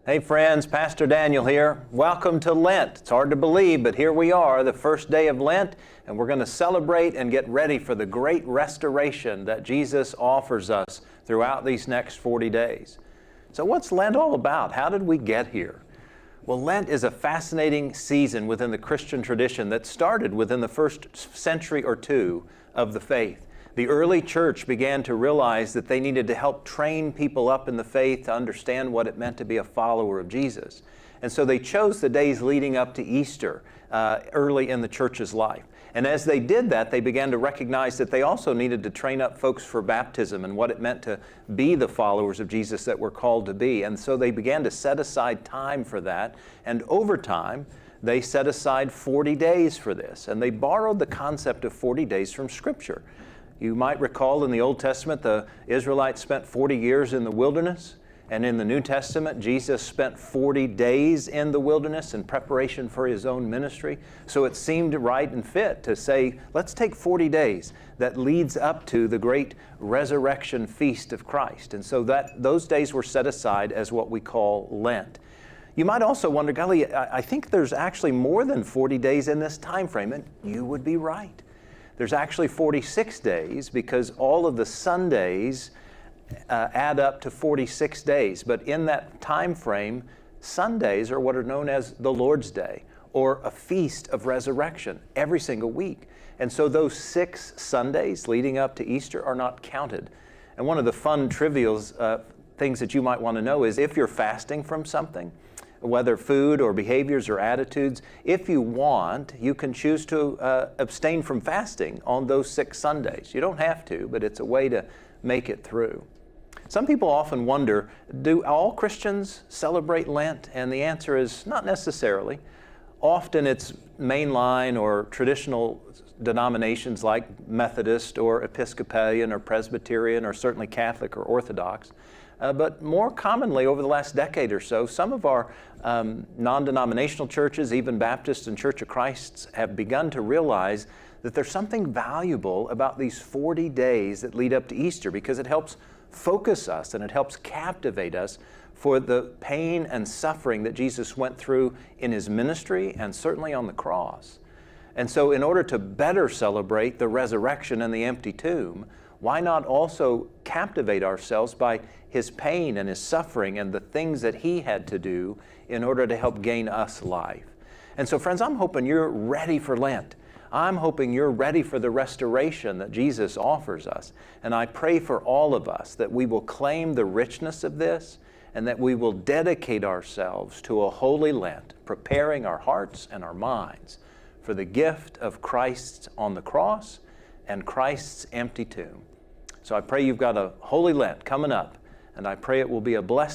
Hey friends, Pastor Daniel here. Welcome to Lent. It's hard to believe, but here we are, the first day of Lent, and we're going to celebrate and get ready for the great restoration that Jesus offers us throughout these next 40 days. So what's Lent all about? How did we get here? Well, Lent is a fascinating season within the Christian tradition that started within the first century or two of the faith. The early church began to realize that they needed to help train people up in the faith to understand what it meant to be a follower of Jesus. And so they chose the days leading up to Easter early in the church's life. And as they did that, they began to recognize that they also needed to train up folks for baptism and what it meant to be the followers of Jesus that we're called to be. And so they began to set aside time for that. And over time, they set aside 40 days for this. And they borrowed the concept of 40 days from Scripture. You might recall in the Old Testament, the Israelites spent 40 years in the wilderness. And in the New Testament, Jesus spent 40 days in the wilderness in preparation for His own ministry. So it seemed right and fit to say, let's take 40 days that leads up to the great resurrection feast of Christ. And so those days were set aside as what we call Lent. You might also wonder, golly, I think there's actually more than 40 days in this time frame, and you would be right. There's actually 46 days because all of the Sundays add up to 46 days. But in that time frame, Sundays are what are known as the Lord's Day or a feast of resurrection every single week. And so those 6 Sundays leading up to Easter are not counted. And one of the fun trivial things that you might want to know is if you're fasting from something, whether food or behaviors or attitudes, if you want, you can choose to abstain from fasting on those 6 Sundays. You don't have to, but it's a way to make it through. Some people often wonder, do all Christians celebrate Lent? And the answer is not necessarily. Often it's mainline or traditional denominations like Methodist or Episcopalian or Presbyterian or certainly Catholic or Orthodox. But more commonly over the last decade or so, some of our non-denominational churches, even Baptist and Church of Christ, have begun to realize that there's something valuable about these 40 days that lead up to Easter because it helps focus us and it helps captivate us for the pain and suffering that Jesus went through in His ministry and certainly on the cross. And so in order to better celebrate the resurrection and the empty tomb, why not also captivate ourselves by His pain and His suffering and the things that He had to do in order to help gain us life? And so friends, I'm hoping you're ready for Lent. I'm hoping you're ready for the restoration that Jesus offers us. And I pray for all of us that we will claim the richness of this and that we will dedicate ourselves to a holy Lent, preparing our hearts and our minds for the gift of Christ on the cross and Christ's empty tomb. So I pray you've got a holy Lent coming up, and I pray it will be a blessing